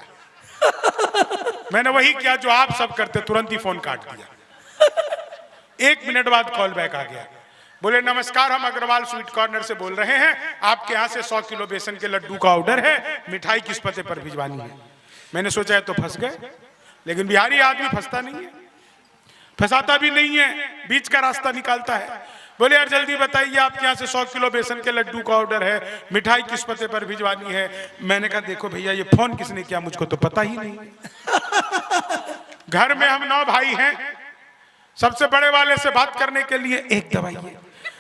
मैंने वही किया जो आप सब करते, तुरंत ही फोन काट दिया। 1 मिनट बाद कॉल बैक आ गया। बोले नमस्कार, हम अग्रवाल स्वीट कॉर्नर से बोल रहे हैं, आपके यहाँ से 100 किलो बेसन के लड्डू का ऑर्डर है, मिठाई किस पते पर भिजवानी है। मैंने सोचा तो फंस गए, लेकिन बिहारी आदमी फंसता नहीं है, फंसाता भी नहीं है, बीच का रास्ता निकालता है। बोले यार जल्दी बताइए, आपके यहाँ से 100 किलो बेसन के लड्डू का ऑर्डर है, मिठाई किस पते पर भिजवानी है। मैंने कहा देखो भैया ये फोन किसने किया मुझको तो पता ही नहीं। घर में हम 9 भाई हैं, सबसे बड़े वाले से बात करने के लिए 1 दबाइए,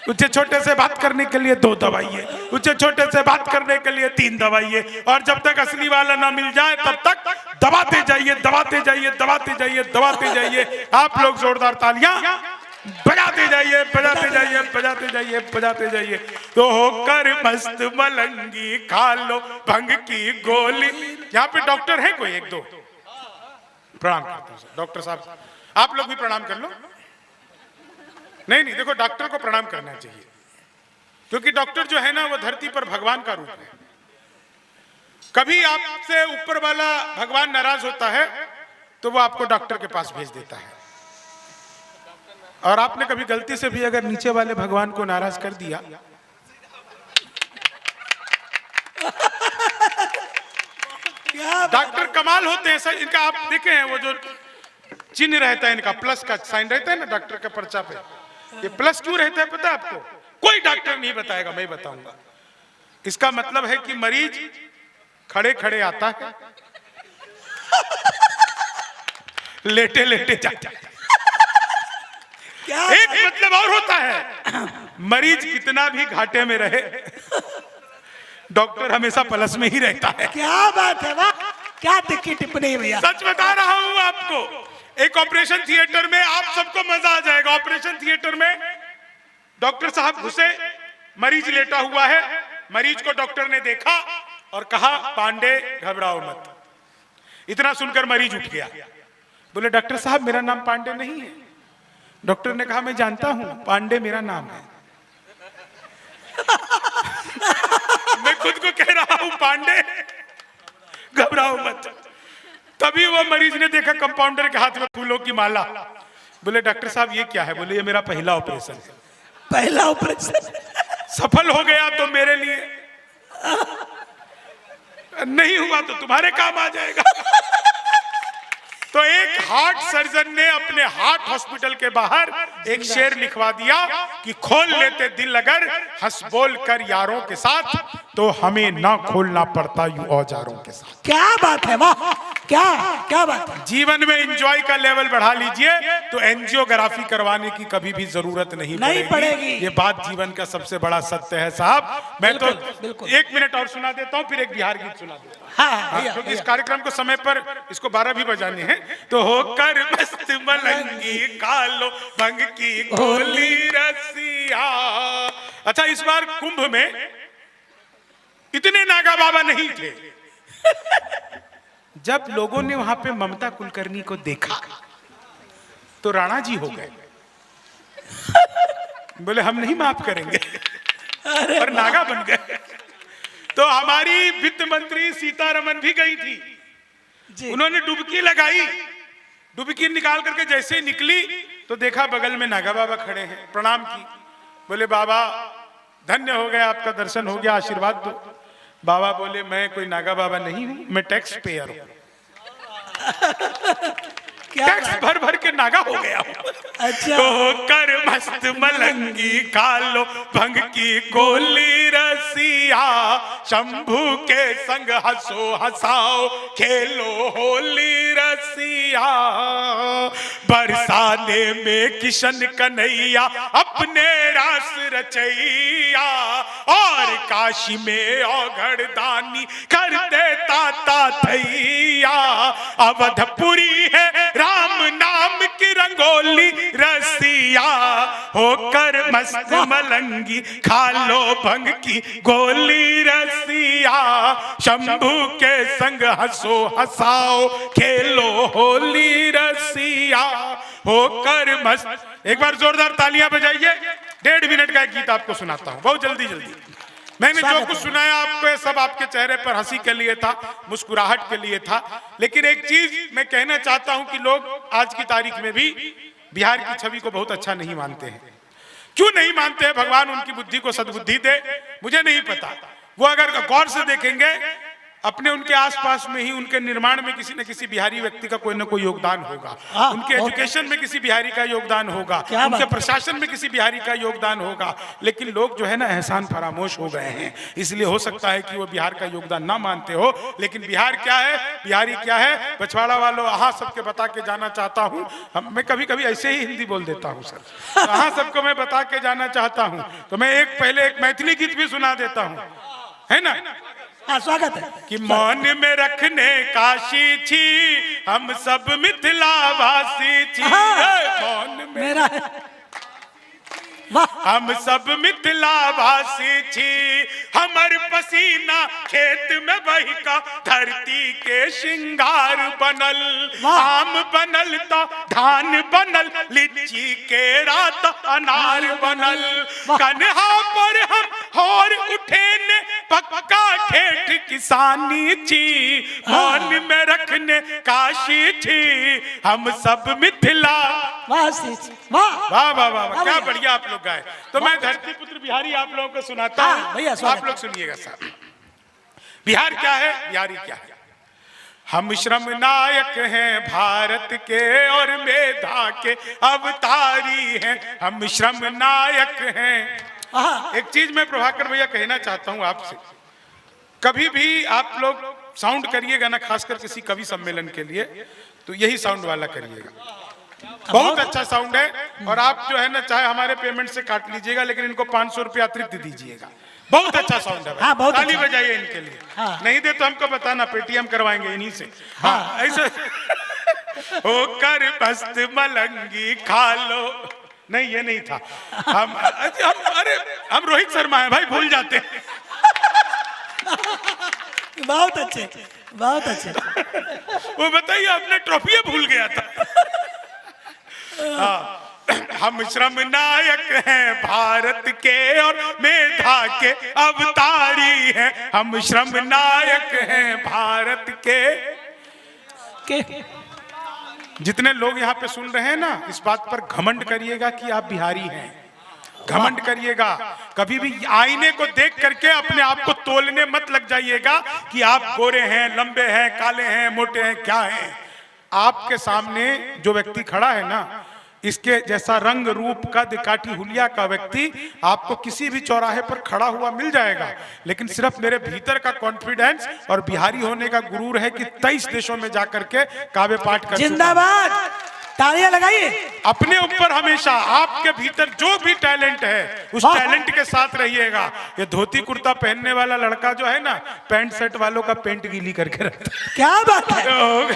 उससे छोटे से बात करने के लिए 2 दबाइए, उससे छोटे से बात करने के लिए 3 दबाइए, और जब तक असली वाला ना मिल जाए तब तक दबाते जाइए, दबाते जाइए, दबाते जाइए, दबाते जाइए। आप लोग जोरदार तालियां बजाते जाइए, बजाते जाइए, बजाते जाइए, बजाते जाइए। तो होकर मस्त मलंगी खा लो भंग की गोली। यहाँ पे डॉक्टर है कोई 1-2? प्रणाम करता हूं डॉक्टर साहब, आप लोग भी प्रणाम कर लो। नहीं नहीं, देखो डॉक्टर को प्रणाम करना चाहिए, क्योंकि डॉक्टर जो है ना वो धरती पर भगवान का रूप है। कभी आपसे ऊपर वाला भगवान नाराज होता है तो वो आपको डॉक्टर के पास भेज देता है, और आपने कभी गलती से भी अगर नीचे वाले भगवान को नाराज कर दिया डॉक्टर कमाल होते हैं सर। इनका आप देखे हैं वो जो चिन्ह रहता है, इनका प्लस का साइन रहता है ना डॉक्टर के पर्चा पे, ये प्लस क्यों रहता है पता है आपको? कोई डॉक्टर नहीं बताएगा, मैं बताऊंगा। इसका मतलब है कि मरीज खड़े खड़े आता है, लेटे लेटे जाता है। एक मतलब और होता है, मरीज कितना भी घाटे में रहे डॉक्टर हमेशा प्लस में ही रहता है। क्या बात है, वाह क्या टिप्पणी है भैया। सच बता रहा हूं आपको, एक ऑपरेशन थिएटर में आप सबको मजा आ जाएगा। ऑपरेशन थिएटर में डॉक्टर साहब घुसे, मरीज लेटा हुआ है, मरीज को डॉक्टर ने देखा और कहा पांडे घबराओ मत। इतना सुनकर मरीज उठ गया, बोले डॉक्टर साहब मेरा नाम पांडे नहीं है। डॉक्टर ने कहा मैं जानता हूं, पांडे मेरा नाम है। मैं खुद को कह रहा हूं पांडे घबराओ मत। तभी वो मरीज ने देखा कंपाउंडर के हाथ में फूलों की माला, बोले डॉक्टर साहब ये क्या है? बोले ये मेरा पहला ऑपरेशन है। पहला ऑपरेशन सफल हो गया तो मेरे लिए, नहीं हुआ तो तुम्हारे काम आ जाएगा। तो एक हार्ट सर्जन ने अपने हार्ट हॉस्पिटल के बाहर एक शेर लिखवा दिया कि खोल लेते दिल अगर हंस बोल कर यारों के साथ, तो हमें ना खोलना पड़ता यूं औजारों के साथ। क्या बात है, वाह, क्या क्या बात है। जीवन में एंजॉय का लेवल बढ़ा लीजिए तो एंजियोग्राफी करवाने की कभी भी जरूरत नहीं पड़ेगी। ये बात जीवन का सबसे बड़ा सत्य है साहब। मैं तो बिल्कुल। 1 मिनट और सुना देता हूँ, फिर एक बिहार गीत सुना देता हूँ। हाँ, क्योंकि इस कार्यक्रम को समय पर इसको 12 भी बजाने हैं। तो होकर मस्त मलंगी कालो भंग की गोली रसिया। अच्छा, इस बार कुंभ में इतने नागा बाबा नहीं थे। जब लोगों ने वहां पे ममता कुलकर्णी को देखा तो राणा जी हो गए। बोले हम नहीं माफ करेंगे, और नागा बन गए। तो हमारी वित्त मंत्री सीतारमन भी गई थी जी। उन्होंने डुबकी लगाई, डुबकी निकाल करके जैसे ही निकली तो देखा बगल में नागा बाबा खड़े हैं, प्रणाम की। बोले बाबा धन्य हो गया, आपका दर्शन हो गया, आशीर्वाद दो। बाबा बोले मैं कोई नागा बाबा नहीं हूं, मैं टैक्स पेयर हूं। टैक्स भर भर के नागा हो गया हूं। अच्छा। तो कर मस्त मलंगी कालो भंग की गोली रसिया, शंभू के संग हंसो हंसाओ खेलो होली रसिया। बरसाने में किशन कन्हैया अपने रास रचैया, और काशी में औघड़ दानी करते ताता थैया। अवधपुरी है राम नाम की रंगोली रसिया, होकर मस्त मलंगी खालो भंग की गोली रसिया। शंभू के संग हंसो हंसाओ खेलो होली रसिया, होकर मस्त। एक बार जोरदार तालियां बजाइए। 1.5 मिनट का एक गीत आपको सुनाता हूं, बहुत जल्दी जल्दी। मैंने जो कुछ सुनाया आपको सब आपके चेहरे पर हंसी के लिए था, मुस्कुराहट के लिए था। लेकिन एक चीज मैं कहना चाहता हूं कि लोग आज की तारीख में भी बिहार की छवि को बहुत अच्छा नहीं मानते हैं। क्यों नहीं मानते हैं? भगवान उनकी बुद्धि को सद्बुद्धि दे, मुझे नहीं पता। वो अगर गौर से देखेंगे अपने उनके आसपास में ही उनके निर्माण में किसी न किसी बिहारी व्यक्ति का कोई न कोई योगदान होगा। उनके एजुकेशन में किसी बिहारी का योगदान होगा, उनके प्रशासन में किसी बिहारी का योगदान होगा। लेकिन लोग जो है ना एहसान फरामोश हो गए हैं, इसलिए हो सकता है कि वो बिहार का योगदान ना मानते हो। लेकिन बिहार क्या है, बिहारी क्या है, बछवाड़ा वालों अहाँ सबके बता के जाना चाहता हूँ। मैं कभी कभी ऐसे ही हिंदी बोल देता हूँ सर, तो अहाँ सबको मैं बता के जाना चाहता हूँ। तो मैं पहले एक मैथिली गीत भी सुना देता हूँ, है ना। हाँ, स्वागत है। कि मौन में रखने काशी छी हम सब मिथिला वासी छी। मौन में मेरा हम सब मिथिला वासी छी, हमर पसीना खेत में बही का धरती के श्रृंगार बनल। आम बनल तो धान बनल, लीची के रात अनार बनल। कन्हा पर हम होर उठे ने पक्का ठेठ किसानी छी, मौन में रखने काशी छी हम सब मिथिला वासी। वाह वाह वाह वाह, क्या बढ़िया आप लोग गाए। तो मैं धरती पुत्र बिहारी आप लोगों को सुनाता हूँ, भैया आप लोग सुनिएगा साहब। बिहार क्या है, बिहारी क्या है। हम श्रम नायक हैं भारत के और मेधा के अवतारी हैं, हम श्रम नायक हैं। एक चीज मैं प्रभाकर भैया कहना चाहता हूँ आपसे, कभी भी आप लोग साउंड करिएगा ना, खासकर किसी कवि सम्मेलन के लिए, तो यही साउंड वाला करिएगा। बहुत अच्छा साउंड है। और आप जो है ना चाहे हमारे पेमेंट से काट लीजिएगा, लेकिन इनको 500 रुपया अतिरिक्त दीजिएगा। बहुत अच्छा साउंड है। हाँ, बहुत ताली अच्छा। बजाइए इनके लिए। हाँ। नहीं दे तो हमको बताना, पेटीएम करवाएंगे इन्हीं से। हाँ, ऐसे होकर मस्त मलंगी खा लो। नहीं, ये नहीं था। हम रोहित शर्मा है भाई, भूल जाते हैं। बहुत अच्छे, बहुत अच्छे। वो बताइए, अपने ट्रॉफी भूल गया था। हम श्रम नायक हैं भारत के और मेधा के अवतारी हैं, हम श्रम नायक हैं भारत के। जितने लोग यहाँ पे सुन रहे हैं ना, इस बात पर घमंड करिएगा कि आप बिहारी हैं, घमंड करिएगा। कभी भी आईने को देख करके अपने आप को तोलने मत लग जाइएगा कि आप गोरे हैं, लंबे हैं, काले हैं, मोटे हैं, क्या हैं। आपके सामने जो व्यक्ति खड़ा है ना, इसके जैसा रंग रूप कद काठी हुलिया का व्यक्ति आपको किसी भी चौराहे पर खड़ा हुआ मिल जाएगा, लेकिन सिर्फ मेरे भीतर का कॉन्फिडेंस और बिहारी होने का गुरूर है कि 23 देशों में जाकर के काव्य पाठ कर, जिंदाबाद, तालियां लगाइए। अपने ऊपर हमेशा आपके भीतर जो भी टैलेंट है उस टैलेंट के साथ रहिएगा। ये धोती कुर्ता पहनने वाला लड़का जो है ना, पैंट शर्ट वालों का पेंट गीली करके रखता है। क्या बात है,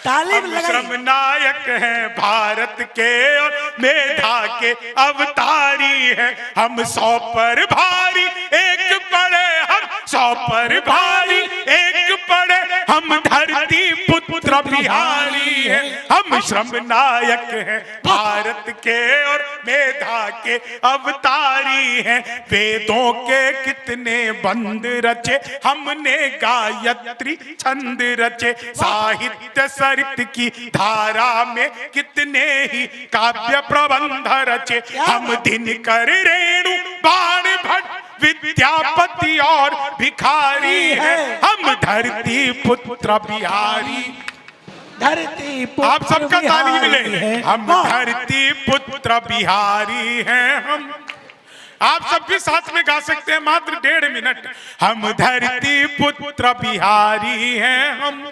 तालीम लगाइए। श्रम नायक हैं भारत के और मेधा के अवतारी हैं, हम 100 पर भारी एक पड़े, हम 100 पर भारी एक पड़े, हम धरती पुत्र बिहारी हैं, हम श्रम नायक हैं भारत के और मेधा के अवतारी हैं। वेदों के कितने बंद रचे, हमने गायत्री छंद रचे, साहित्य सरित की धारा में कितने ही काव्य प्रबंध रचे, हम दिनकर रेणु बाण भट्ट विद्यापति और भिखारी है, हम धरती पुत्र बिहारी। धरती पुत्र आप सबका ताली मिले, हम धरती पुत्र बिहारी हैं। हम आप सब भी साथ में गा सकते हैं, मात्र 1.5 मिनट। हम धरती पुत्र बिहारी हैं, हम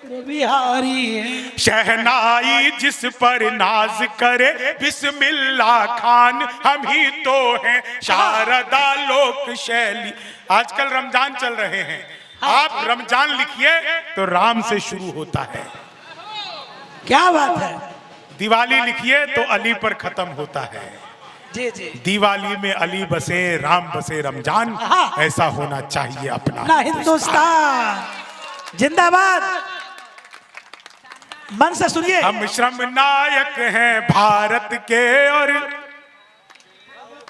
बिहारी है। शहनाई जिस पर नाज करे बिस्मिल्लाह खान हम ही तो हैं, शारदा लोक शैली। आजकल रमजान चल रहे हैं, आप रमजान लिखिए तो राम से शुरू होता है। क्या बात है। दिवाली लिखिए तो अली पर खत्म होता है। जी जी, दिवाली में अली बसे, राम बसे, रमजान ऐसा होना चाहिए अपना हिंदुस्तान। जिंदाबाद, मन से सुनिए। हम श्रम नायक हैं भारत के और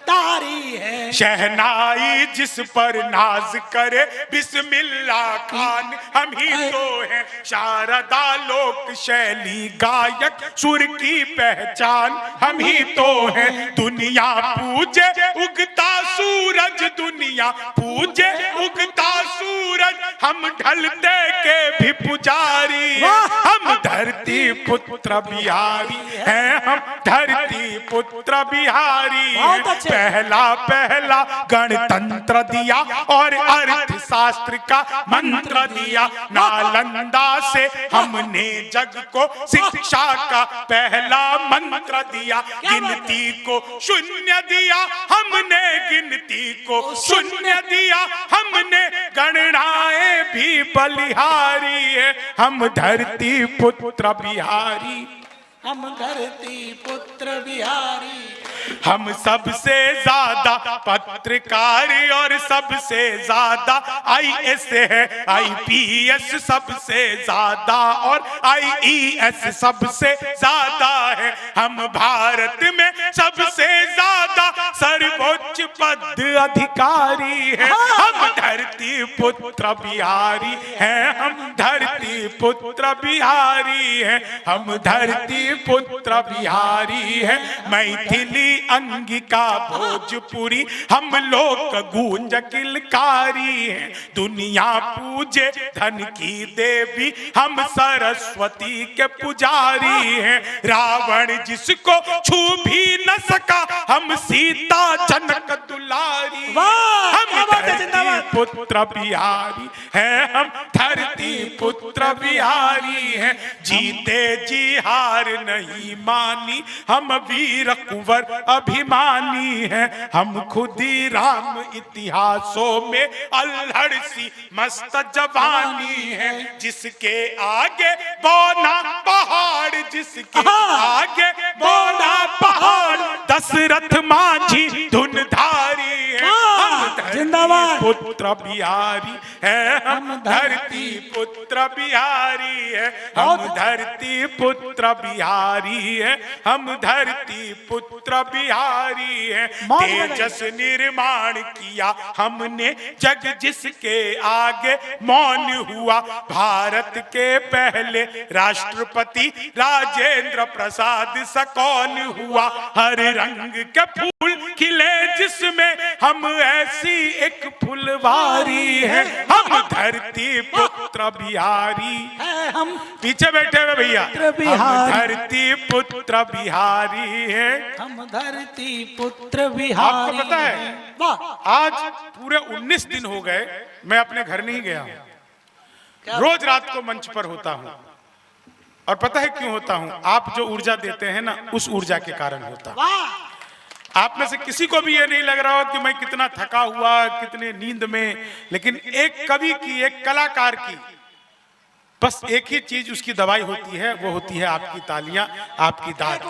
तारी है, शहनाई जिस पर नाज करे बिस्मिल्लाह खान हम ही तो हैं, शारदा लोक शैली गायक सुर की पहचान हम ही तो हैं। दुनिया पूजे उगता सूरज, दुनिया पूजे उगता सूरज, हम ढलते के भी पुजारी, हम धरती पुत्र बिहारी हैं, हम धरती पुत्र बिहारी। पहला गणतंत्र दिया और अर्थशास्त्र का मंत्र दिया, नालंदा से हमने जग को शिक्षा का पहला मंत्र दिया, गिनती को शून्य दिया हमने, गिनती को शून्य दिया हमने, गणनाएं भी बलिहारी है, हम धरती पुत्र बिहारी, हम धरती पुत्र बिहारी। हम सबसे ज्यादा पत्रकारी और सबसे ज्यादा आईएएस है, आईपीएस सबसे ज्यादा और आईईएस सबसे ज्यादा है, हम भारत में सबसे ज्यादा सर्वोच्च पद अधिकारी है, हम धरती पुत्र बिहारी हैं, हम धरती पुत्र बिहारी हैं, हम धरती पुत्र बिहारी हैं। मैथिली अंगिका भोजपुरी हम लोग गूंज किलकारी हैं, दुनिया पूजे धन की देवी हम सरस्वती के पुजारी हैं, रावण जिसको छू भी न सका हम सीता जनक दुलारी, हम धरती पुत्र बिहारी हैं, हम धरती पुत्र बिहारी हैं। जीते जी हार नहीं मानी, हम वीर कुंवर अभिमानी हैं, हम खुद ही राम इतिहासों में अल्हड़ सी मस्त जवानी है, जिसके आगे बौना पहाड़, जिसके आगे बौना पहाड़, दशरथ माझी धुनधारी है, हम जिंदाबाद। पुत्र बिहारी है, हम धरती पुत्र बिहारी है, हम धरती पुत्र बिहारी है, हम धरती पुत्र बिहारी है। तेजस निर्माण किया हमने जग जिसके आगे मौन हुआ, भारत के पहले राष्ट्रपति राजेंद्र प्रसाद सा कौन हुआ। हर रंग के फूल खिले जिसमें हम ऐसी एक फुलवारी है, हम धरती पुत्र बिहारी है, हम पीछे बैठे हुए भैया, हम धरती पुत्र बिहारी है, हम धरती पुत्र बिहारी। आपको पता है आज पूरे 19 दिन हो गए मैं अपने घर नहीं गया हूं। रोज रात को मंच पर होता हूं और पता है क्यों होता हूं? आप जो ऊर्जा देते हैं ना, उस ऊर्जा के कारण होता है। आप में से किसी को भी ये नहीं लग रहा हो कि मैं कितना थका हुआ, कितने नींद में, लेकिन एक कवि की, एक कलाकार की बस एक ही चीज उसकी दवाई होती है, वो होती है आपकी तालियां, आपकी दाद।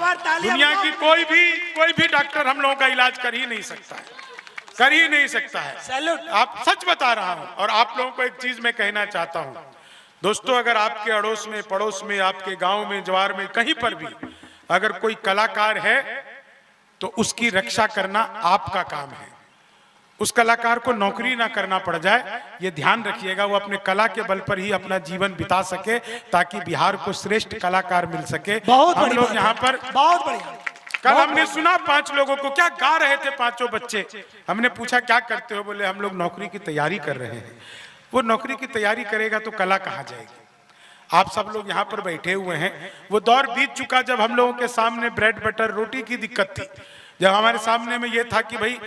दुनिया की कोई भी डॉक्टर हम लोगों का इलाज कर ही नहीं सकता है, कर ही नहीं सकता है। आप सच बता रहा हूं। और आप लोगों को एक चीज मैं कहना चाहता हूं दोस्तों, अगर आपके अड़ोस में, पड़ोस में, आपके गांव में, जवार में, कहीं पर भी अगर कोई कलाकार है तो उसकी रक्षा करना आपका काम है। उस कलाकार को नौकरी ना करना पड़ जाए, ये ध्यान रखिएगा। वो अपने कला के बल पर ही अपना जीवन बिता सके ताकि बिहार को श्रेष्ठ कलाकार मिल सके। हम लोग यहाँ पर बहुत बढ़िया, कल हमने सुना 5 लोगों को क्या गा रहे थे, 5 बच्चे। हमने पूछा क्या करते हो, बोले हम लोग नौकरी की तैयारी कर रहे हैं। वो नौकरी की तैयारी करेगा तो कला कहाँ जाएगी? आप सब लोग यहाँ पर बैठे हुए हैं, वो दौर बीत चुका जब हम लोगों के सामने ब्रेड बटर रोटी की दिक्कत थी, जब हमारे सामने में ये था कि भाई,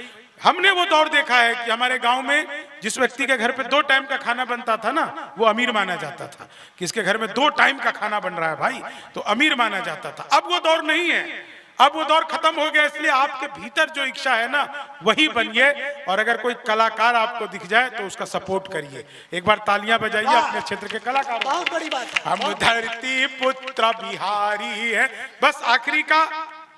हमने वो दौर देखा है कि हमारे गांव में जिस व्यक्ति के घर पे 2 टाइम का खाना बनता था ना, वो अमीर माना जाता था। किसके घर में 2 टाइम का खाना बन रहा है भाई, तो अमीर माना जाता था। अब वो दौर नहीं है, अब वो दौर खत्म हो गया। इसलिए आपके भीतर जो इच्छा है ना, वही बनिए। और अगर कोई कलाकार आपको दिख जाए तो उसका सपोर्ट करिए। एक बार तालियां बजाइए अपने क्षेत्र के कलाकार। बहुत बड़ी बात है। हम धरती पुत्र बिहारी है, बस आखिरी का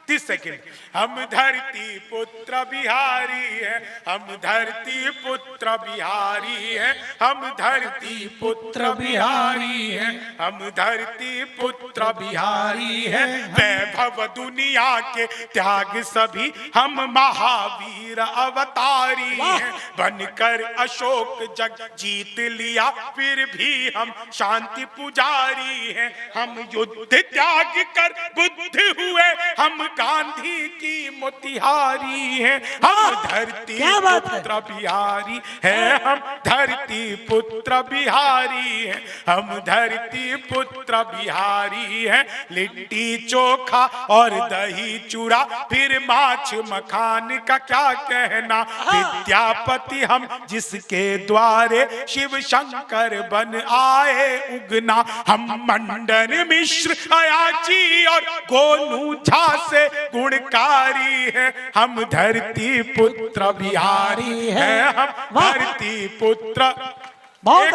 30 सेकेंड। हम धरती पुत्र बिहारी है, हम धरती पुत्र बिहारी है, हम धरती पुत्र बिहारी है, हम धरती पुत्र बिहारी है। वैभव दुनिया के त्याग सभी हम महावीर अवतारी हैं। बनकर अशोक जग जीत लिया फिर भी हम शांति पुजारी हैं। हम युद्ध त्याग कर बुद्ध हुए, हम गांधी की मोतिहारी है। हम धरती पुत्र बिहारी है, हम धरती पुत्र बिहारी है, हम धरती पुत्र बिहारी है। लिट्टी चोखा और दही चूड़ा फिर माछ मखान का क्या कहना। विद्यापति हम जिसके द्वारे शिव शंकर बन आए उगना। हम मंडन मिश्र अयाची और गोनू झा से गुणकारी है। हम धरती पुत्र बिहारी है, हम धरती पुत्र।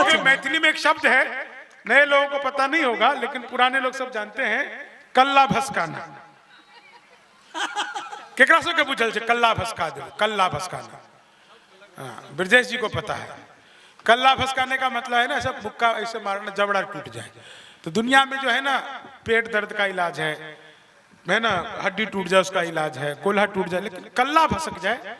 एक मैथिली में एक शब्द है, नए लोगों को पता नहीं होगा लेकिन पुराने लोग सब जानते हैं, कल्ला भस्काना। केकरा से के पूछल छे कल्ला भस्का दे, कल्ला भस्काना। हाँ, ब्रजेश जी को पता है। कल्ला भस्काने का मतलब है ना, सब मुक्का ऐसे मारना, जबड़ा टूट जाए। तो दुनिया में जो है ना, पेट दर्द का इलाज है ना, हड्डी टूट जाए उसका इलाज है, कोल्हा टूट जाए, लेकिन कल्ला भसक जाए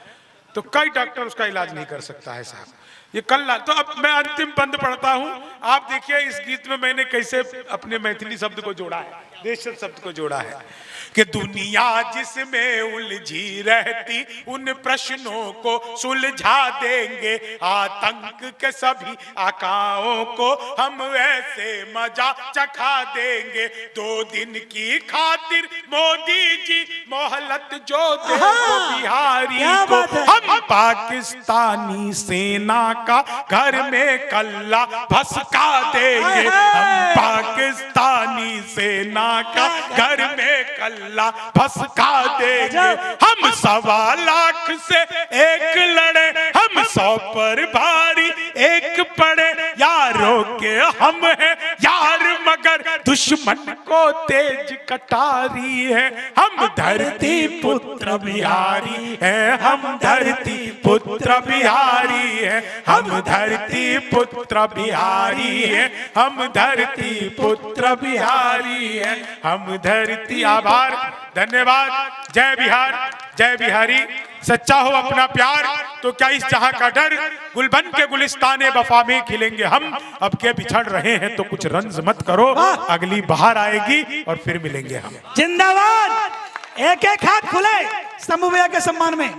तो कई डॉक्टर उसका इलाज नहीं कर सकता है साहब, ये कल्ला। तो अब मैं अंतिम बंद पढ़ता हूं, आप देखिए इस गीत में मैंने कैसे अपने मैथिली शब्द को जोड़ा है, देशज शब्द को जोड़ा है कि दुनिया जिसमें उलझी रहती उन प्रश्नों को सुलझा देंगे। आतंक के सभी आकाओं को हम ऐसे मजा चखा देंगे। 2 दिन की खातिर मोदी जी मोहलत जो दे बिहारी को। हम पाकिस्तानी सेना का घर में कल्ला भसका देंगे। हम पाकिस्तानी सेना का घर में कल्ला भसका देंगे। हम 1.25 लाख से एक लड़े, हम 100 पर भारी एक पड़े। यारों के हम हैं यार मगर कर दुश्मन को तेज कटारी है। हम धरती पुत्र बिहारी है, हम धरती पुत्र बिहारी है, हम धरती पुत्र बिहारी है, हम धरती पुत्र बिहारी है, हम धरती। आभार, धन्यवाद। जय बिहार, जय बिहारी। सच्चा हो अपना प्यार तो क्या इस जहां का डर, गुलबन के गुलिस्ताने वफा में खिलेंगे हम। अब के बिछड़ रहे हैं तो कुछ रंज मत करो, अगली बहार आएगी और फिर मिलेंगे हम। जिंदाबाद। एक एक हाथ खुले शंभू भैया के सम्मान में।